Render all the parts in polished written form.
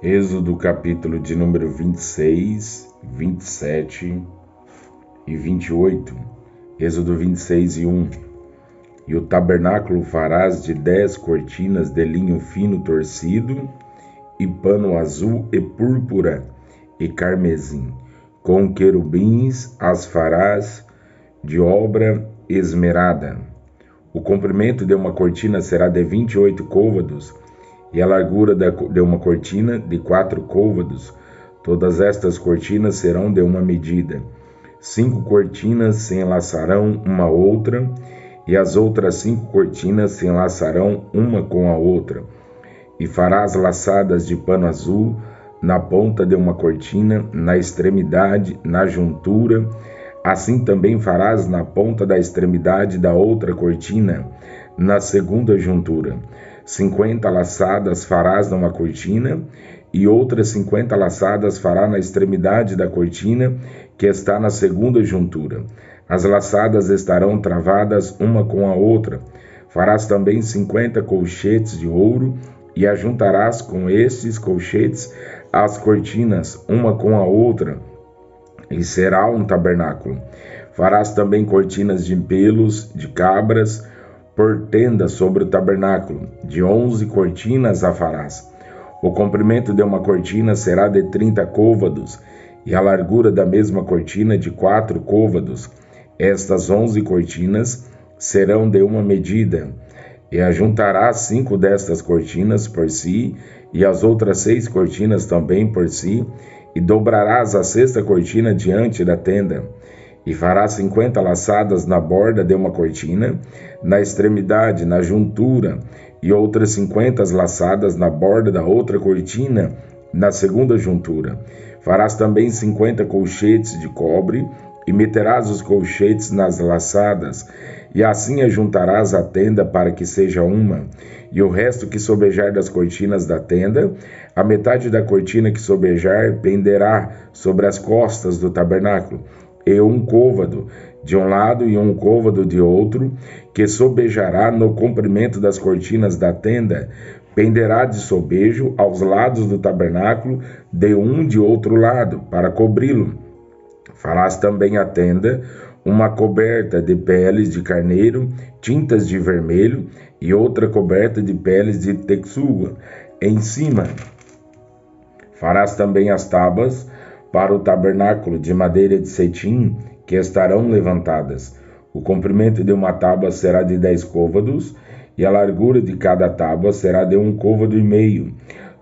Êxodo capítulo de número 26, 27 e 28. Êxodo 26 e 1. E o tabernáculo farás de 10 cortinas de linho fino torcido, e pano azul e púrpura e carmesim. Com querubins as farás de obra esmerada. O comprimento de uma cortina será de 28 côvados, e a largura de uma cortina de 4 côvados. Todas estas cortinas serão de uma medida. 5 cortinas se enlaçarão uma à outra, e as outras 5 cortinas se enlaçarão uma com a outra. E farás laçadas de pano azul na ponta de uma cortina, na extremidade, na juntura. Assim também farás na ponta da extremidade da outra cortina, na segunda juntura. 50 laçadas farás numa cortina, e outras 50 laçadas fará na extremidade da cortina, que está na segunda juntura. As laçadas estarão travadas uma com a outra. Farás também 50 colchetes de ouro, e ajuntarás com estes colchetes as cortinas, uma com a outra, e será um tabernáculo. Farás também cortinas de pelos de cabras por tenda sobre o tabernáculo. De 11 cortinas a farás. O comprimento de uma cortina será de 30 côvados, e a largura da mesma cortina de 4 côvados. Estas 11 cortinas serão de uma medida. E ajuntarás 5 destas cortinas por si, e as outras 6 cortinas também por si, e dobrarás a 6ª cortina diante da tenda. E farás 50 laçadas na borda de uma cortina, na extremidade, na juntura, e outras 50 laçadas na borda da outra cortina, na segunda juntura. Farás também 50 colchetes de cobre, e meterás os colchetes nas laçadas, e assim ajuntarás a tenda para que seja uma. E o resto que sobejar das cortinas da tenda, a metade da cortina que sobejar penderá sobre as costas do tabernáculo, e um côvado de um lado e um côvado de outro, que sobejará no comprimento das cortinas da tenda, penderá de sobejo aos lados do tabernáculo, de um de outro lado, para cobri-lo. Farás também a tenda uma coberta de peles de carneiro, tintas de vermelho, e outra coberta de peles de texuga em cima. Farás também as tábuas para o tabernáculo de madeira de cetim, que estarão levantadas. O comprimento de uma tábua será de 10 côvados, e a largura de cada tábua será de 1,5 côvado.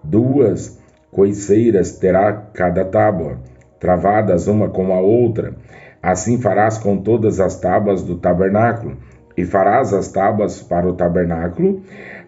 2 coiceiras terá cada tábua, travadas uma com a outra. Assim farás com todas as tábuas do tabernáculo, e farás as tábuas para o tabernáculo,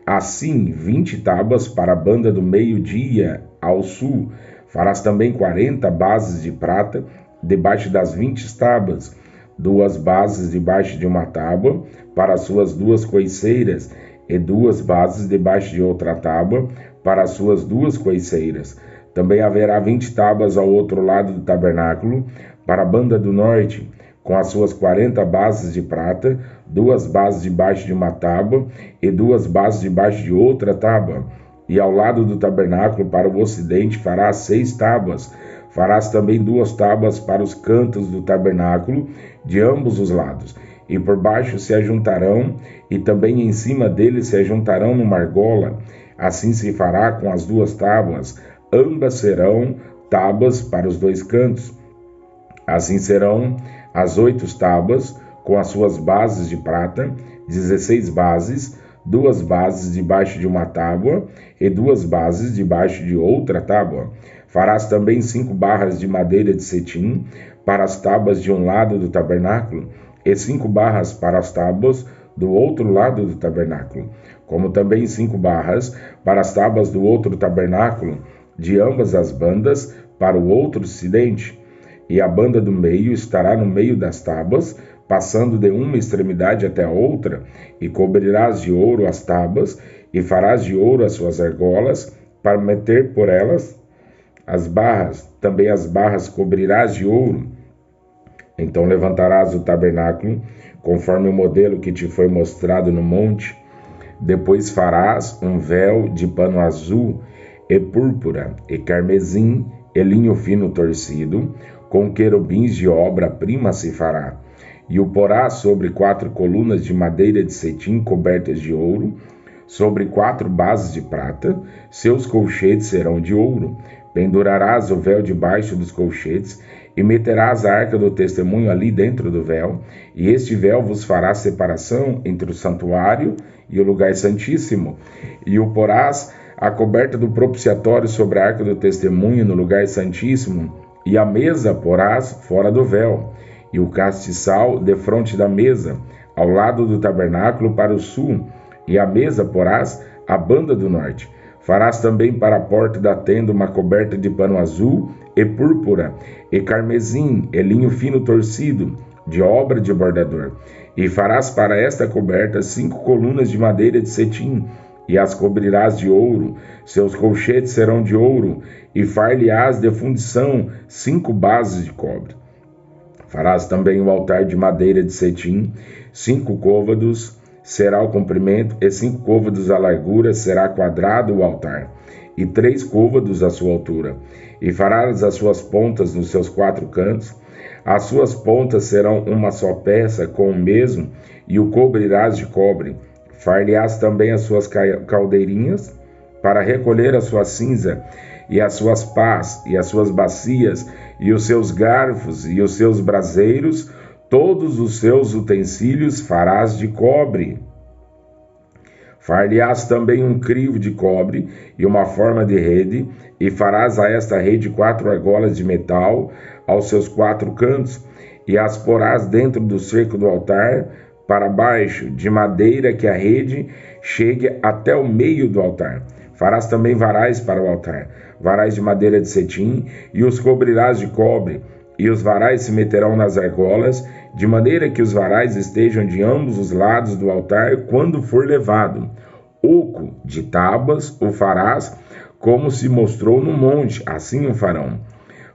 assim 20 tábuas para a banda do meio-dia ao sul. Farás também 40 bases de prata debaixo das 20 tábuas, 2 bases debaixo de uma tábua para as suas 2 coiceiras, e 2 bases debaixo de outra tábua para as suas 2 coiceiras. Também haverá 20 tábuas ao outro lado do tabernáculo, para a banda do norte, com as suas 40 bases de prata, 2 bases debaixo de uma tábua e 2 bases debaixo de outra tábua. E ao lado do tabernáculo, para o ocidente, farás 6 tábuas. Farás também 2 tábuas para os cantos do tabernáculo, de ambos os lados. E por baixo se ajuntarão, e também em cima deles se ajuntarão numa argola. Assim se fará com as 2 tábuas. Ambas serão tábuas para os 2 cantos. Assim serão as 8 tábuas, com as suas bases de prata, 16 bases, 2 bases debaixo de uma tábua e 2 bases debaixo de outra tábua. Farás também 5 barras de madeira de cetim para as tábuas de um lado do tabernáculo, e 5 barras para as tábuas do outro lado do tabernáculo, como também 5 barras para as tábuas do outro tabernáculo, de ambas as bandas, para o outro ocidente. E a banda do meio estará no meio das tábuas, passando de uma extremidade até a outra, e cobrirás de ouro as tábuas, e farás de ouro as suas argolas, para meter por elas as barras. Também as barras cobrirás de ouro. Então levantarás o tabernáculo, conforme o modelo que te foi mostrado no monte. Depois farás um véu de pano azul, e púrpura, e carmesim, e linho fino torcido, com querubins de obra-prima se fará. E o porás sobre 4 colunas de madeira de cetim cobertas de ouro, sobre 4 bases de prata, seus colchetes serão de ouro. Pendurarás o véu debaixo dos colchetes, e meterás a arca do testemunho ali dentro do véu, e este véu vos fará separação entre o santuário e o lugar santíssimo. E o porás a coberta do propiciatório sobre a arca do testemunho no lugar santíssimo, e a mesa porás fora do véu, e o castiçal defronte da mesa, ao lado do tabernáculo para o sul, e a mesa porás à banda do norte. Farás também para a porta da tenda uma coberta de pano azul e púrpura, e carmesim, e linho fino torcido, de obra de bordador. E farás para esta coberta 5 colunas de madeira de cetim, e as cobrirás de ouro, seus colchetes serão de ouro, e far-lhe-ás de fundição 5 bases de cobre. Farás também o altar de madeira de cetim, 5 côvados será o comprimento, e 5 côvados a largura, será quadrado o altar, e 3 côvados a sua altura. E farás as suas pontas nos seus 4 cantos, as suas pontas serão uma só peça com o mesmo, e o cobrirás de cobre. Far-lhe-ás também as suas caldeirinhas, para recolher a sua cinza, e as suas pás, e as suas bacias, e os seus garfos, e os seus braseiros, todos os seus utensílios farás de cobre. Far-lhe-ás também um crivo de cobre e uma forma de rede, e farás a esta rede 4 argolas de metal aos seus 4 cantos, e as porás dentro do cerco do altar, para baixo, de madeira que a rede chegue até o meio do altar. Farás também varais para o altar, varais de madeira de cetim, e os cobrirás de cobre, e os varais se meterão nas argolas, de maneira que os varais estejam de ambos os lados do altar quando for levado. Oco de tábuas o farás, como se mostrou no monte, assim o farão.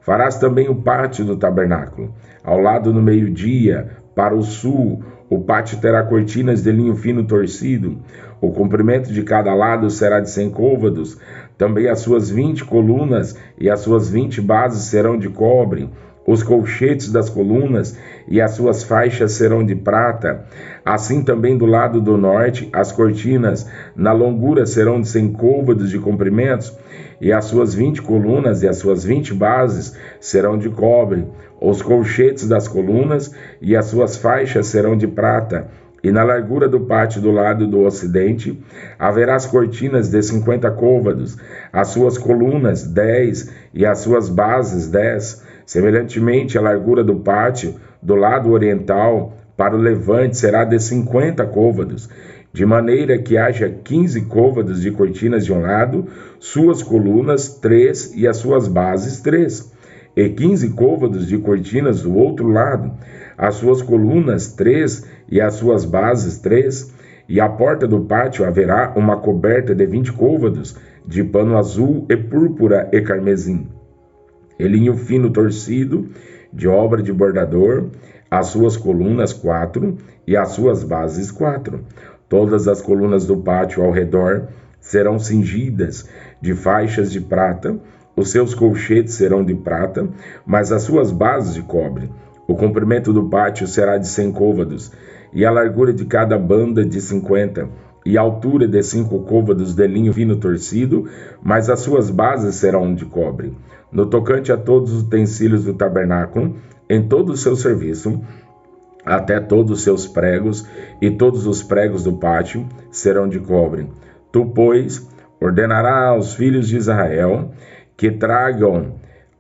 Farás também o pátio do tabernáculo, ao lado no meio-dia, para o sul. O pátio terá cortinas de linho fino torcido. O comprimento de cada lado será de 100 côvados. Também as suas 20 colunas e as suas 20 bases serão de cobre. Os colchetes das colunas e as suas faixas serão de prata. Assim também do lado do norte, as cortinas na longura serão de 100 côvados de comprimentos, e as suas 20 colunas e as suas 20 bases serão de cobre. Os colchetes das colunas e as suas faixas serão de prata. E na largura do pátio do lado do ocidente haverá as cortinas de 50 côvados, as suas colunas 10 e as suas bases 10. Semelhantemente, a largura do pátio do lado oriental para o levante será de 50 côvados, de maneira que haja 15 côvados de cortinas de um lado, suas colunas 3 e as suas bases 3, e 15 côvados de cortinas do outro lado, as suas colunas 3 e as suas bases 3, e à porta do pátio haverá uma coberta de 20 côvados de pano azul e púrpura e carmesim, e linho fino torcido, de obra de bordador, as suas colunas 4 e as suas bases 4. Todas as colunas do pátio ao redor serão cingidas de faixas de prata, os seus colchetes serão de prata, mas as suas bases de cobre. O comprimento do pátio será de 100 côvados, e a largura de cada banda de 50, e a altura de 5 côvados de linho fino torcido, mas as suas bases serão de cobre. No tocante a todos os utensílios do tabernáculo, em todo o seu serviço, até todos os seus pregos, e todos os pregos do pátio serão de cobre. Tu, pois, ordenarás aos filhos de Israel que tragam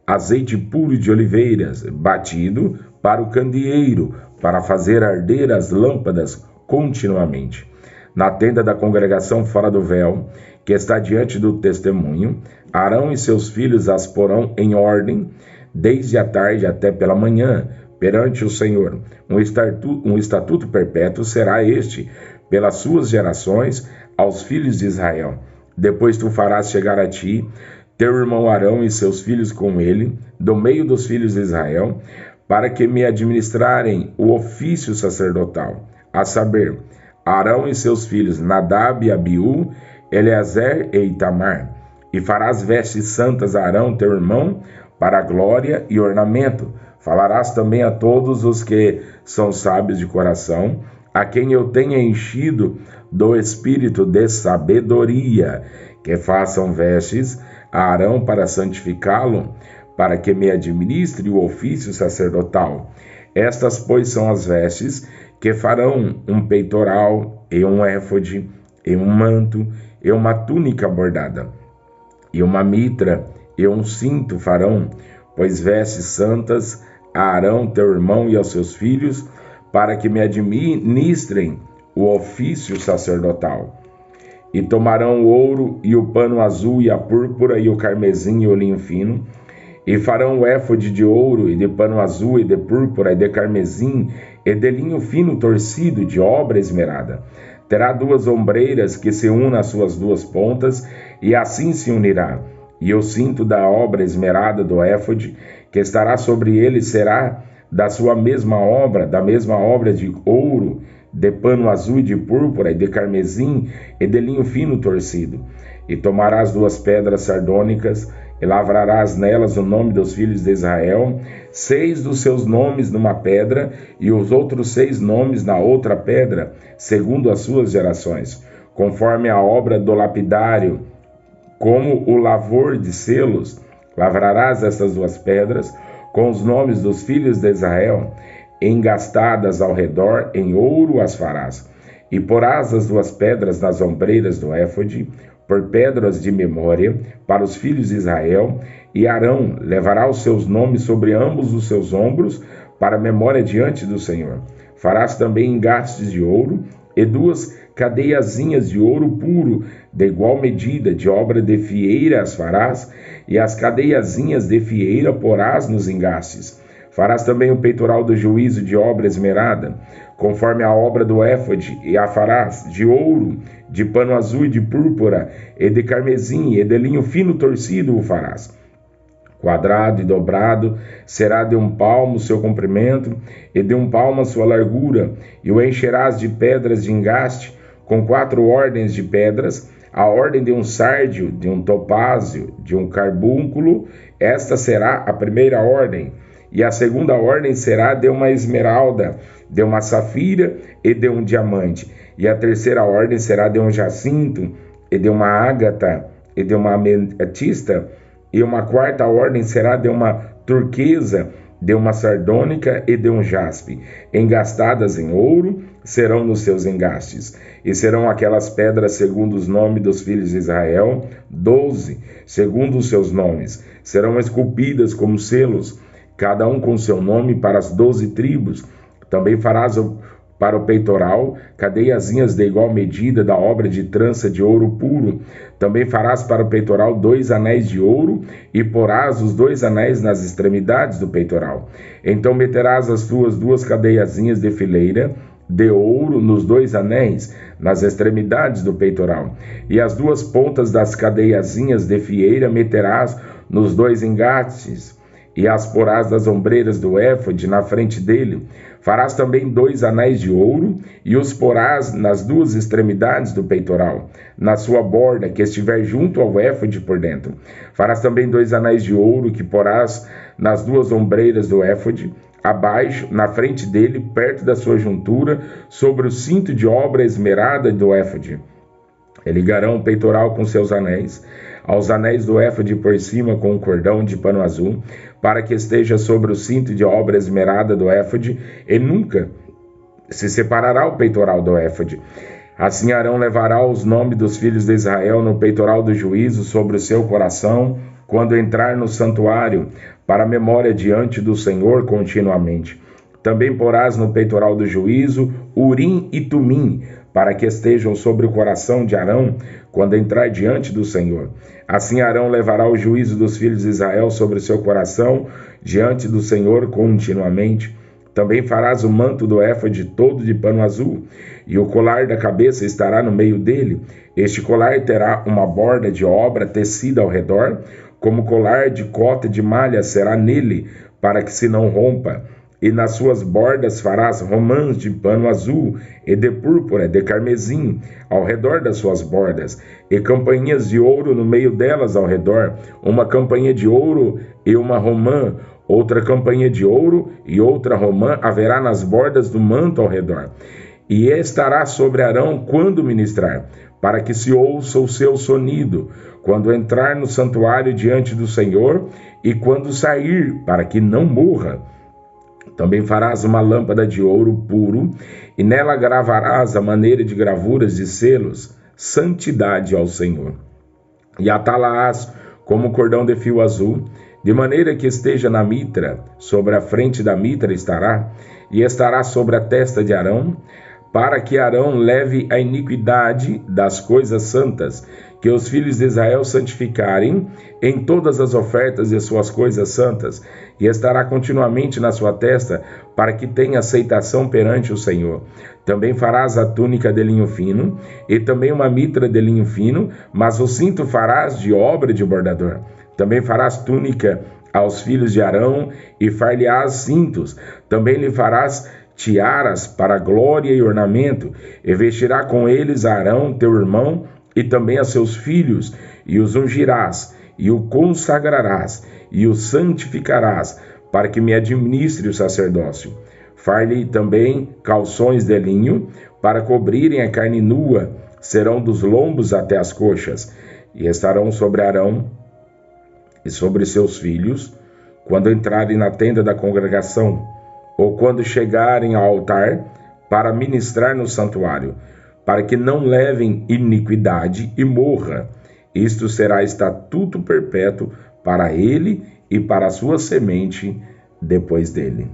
azeite puro de oliveiras, batido, para o candeeiro, para fazer arder as lâmpadas continuamente. Na tenda da congregação fora do véu, que está diante do testemunho, Arão e seus filhos as porão em ordem, desde a tarde até pela manhã, perante o Senhor. Um estatuto perpétuo será este, pelas suas gerações, aos filhos de Israel. Depois tu farás chegar a ti teu irmão Arão e seus filhos com ele, do meio dos filhos de Israel, para que me administrarem o ofício sacerdotal, a saber, Arão e seus filhos Nadab e Abiú, Eleazer e Itamar. E farás vestes santas a Arão, teu irmão, para glória e ornamento. Falarás também a todos os que são sábios de coração, a quem eu tenha enchido do espírito de sabedoria, que façam vestes a Arão para santificá-lo, para que me administre o ofício sacerdotal. Estas, pois, são as vestes que farão um peitoral, e um éfode, e um manto, e uma túnica bordada, e uma mitra, e um cinto farão, pois vestes santas a Arão, teu irmão, e aos seus filhos, para que me administrem o ofício sacerdotal. E tomarão o ouro, e o pano azul, e a púrpura, e o carmesim, e o linho fino, e farão o éfode de ouro, e de pano azul, e de púrpura, e de carmesim, e de linho fino torcido, de obra esmerada. Terá 2 ombreiras que se unam às suas 2 pontas, e assim se unirá. E o cinto da obra esmerada do éfode, que estará sobre ele, será da mesma obra de ouro, de pano azul e de púrpura, e de carmesim, e de linho fino torcido. E tomarás 2 pedras sardônicas, e lavrarás nelas o nome dos filhos de Israel, 6 dos seus nomes numa pedra, e os outros 6 nomes na outra pedra, segundo as suas gerações, conforme a obra do lapidário, como o lavor de selos. Lavrarás estas 2 pedras, com os nomes dos filhos de Israel, engastadas ao redor, em ouro as farás. E porás as 2 pedras nas ombreiras do éfode, por pedras de memória, para os filhos de Israel, e Arão levará os seus nomes sobre ambos os seus ombros, para memória diante do Senhor. Farás também engastes de ouro, e 2 cadeiazinhas de ouro puro, de igual medida, de obra de fieira as farás, e as cadeiazinhas de fieira porás nos engastes. Farás também o peitoral do juízo de obra esmerada, conforme a obra do éfode, e a farás de ouro, de pano azul e de púrpura, e de carmesim, e de linho fino torcido o farás. Quadrado e dobrado será de 1 palmo o seu comprimento, e de 1 palmo a sua largura, e o encherás de pedras de engaste, com 4 ordens de pedras, a ordem de um sárdio, de um topázio, de um carbúnculo. Esta será a primeira ordem. E a segunda ordem será de uma esmeralda, de uma safira e de um diamante. E a terceira ordem será de um jacinto, e de uma ágata, e de uma ametista. E uma quarta ordem será de uma turquesa, de uma sardônica e de um jaspe. Engastadas em ouro serão nos seus engastes. E serão aquelas pedras segundo os nomes dos filhos de Israel, 12, segundo os seus nomes. Serão esculpidas como selos, cada um com seu nome, para as 12 tribos. Também farás para o peitoral cadeiazinhas de igual medida da obra de trança de ouro puro. Também farás para o peitoral 2 anéis de ouro, e porás os 2 anéis nas extremidades do peitoral. Então meterás as tuas 2 cadeiazinhas de fileira de ouro nos 2 anéis, nas extremidades do peitoral. E as 2 pontas das cadeiazinhas de fieira meterás nos 2 engastes, e as porás das ombreiras do éfode na frente dele. Farás também 2 anéis de ouro, e os porás nas 2 extremidades do peitoral, na sua borda, que estiver junto ao éfode por dentro. Farás também 2 anéis de ouro, que porás nas 2 ombreiras do éfode, abaixo, na frente dele, perto da sua juntura, sobre o cinto de obra esmerada do éfode. E ligarão o peitoral com seus anéis, aos anéis do éfode por cima com um cordão de pano azul, para que esteja sobre o cinto de obra esmerada do éfode, e nunca se separará o peitoral do éfode. Assim Arão levará os nomes dos filhos de Israel no peitoral do juízo sobre o seu coração, quando entrar no santuário, para a memória diante do Senhor continuamente. Também porás no peitoral do juízo Urim e Tumim, para que estejam sobre o coração de Arão, quando entrar diante do Senhor. Assim Arão levará o juízo dos filhos de Israel sobre o seu coração, diante do Senhor continuamente. Também farás o manto do éfode todo de pano azul, e o colar da cabeça estará no meio dele. Este colar terá uma borda de obra tecida ao redor, como colar de cota de malha será nele, para que se não rompa. e nas suas bordas farás romãs de pano azul, e de púrpura, de carmesim, ao redor das suas bordas, e campainhas de ouro no meio delas ao redor, uma campainha de ouro e uma romã, outra campainha de ouro e outra romã haverá nas bordas do manto ao redor. E estará sobre Arão quando ministrar, para que se ouça o seu sonido, quando entrar no santuário diante do Senhor, e quando sair, para que não morra. Também farás uma lâmpada de ouro puro, e nela gravarás a maneira de gravuras de selos, santidade ao Senhor. E atá-la-ás como cordão de fio azul, de maneira que esteja na mitra, sobre a frente da mitra estará, e estará sobre a testa de Arão, para que Arão leve a iniquidade das coisas santas, que os filhos de Israel santificarem em todas as ofertas de suas coisas santas, e estará continuamente na sua testa, para que tenha aceitação perante o Senhor. Também farás a túnica de linho fino, e também uma mitra de linho fino, mas o cinto farás de obra de bordador. Também farás túnica aos filhos de Arão, e far-lhe-ás cintos. Também lhe farás tiaras para glória e ornamento, e vestirá com eles Arão, teu irmão, e também a seus filhos, e os ungirás, e o consagrarás, e o santificarás, para que me administre o sacerdócio. Far-lhe também calções de linho, para cobrirem a carne nua, serão dos lombos até as coxas, e estarão sobre Arão e sobre seus filhos, quando entrarem na tenda da congregação, ou quando chegarem ao altar para ministrar no santuário, para que não levem iniquidade e morra. Isto será estatuto perpétuo para ele e para a sua semente depois dele.